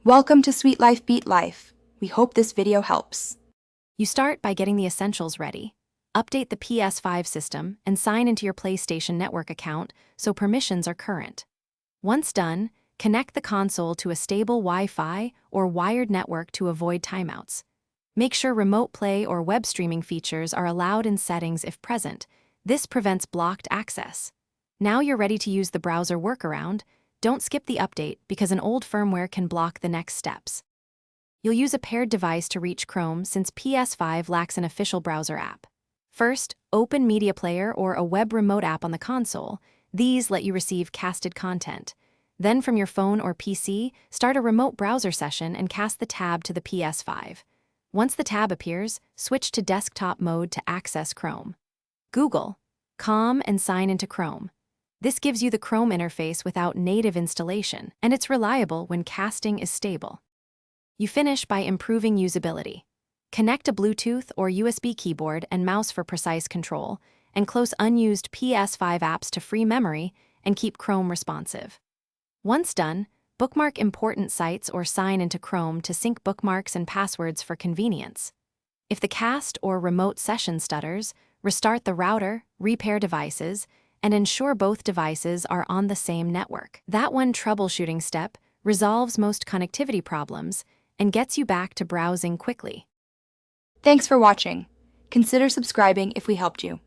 Welcome to Sweet Life Beat Life. We hope this video helps. You start by getting the essentials ready. Update the Ps5 system and sign into your PlayStation Network account so permissions are current. Once done, connect the console to a stable Wi-Fi or wired network to avoid timeouts. Make sure remote play or web streaming features are allowed in settings if present. This prevents blocked access. Now you're ready to use the browser workaround. Don't skip the update because an old firmware can block the next steps. You'll use a paired device to reach Chrome since Ps5 lacks an official browser app. First, open Media Player or a web remote app on the console. These let you receive casted content. Then from your phone or PC, start a remote browser session and cast the tab to the Ps5. Once the tab appears, switch to desktop mode to access Chrome. Google, com and sign into Chrome. This gives you the Chrome interface without native installation, and it's reliable when casting is stable. You finish by improving usability. Connect a Bluetooth or USB keyboard and mouse for precise control, and close unused Ps5 apps to free memory and keep Chrome responsive. Once done, bookmark important sites or sign into Chrome to sync bookmarks and passwords for convenience. If the cast or remote session stutters, restart the router, repair devices, and ensure both devices are on the same network. That one troubleshooting step resolves most connectivity problems and gets you back to browsing quickly. Thanks for watching. Consider subscribing if we helped you.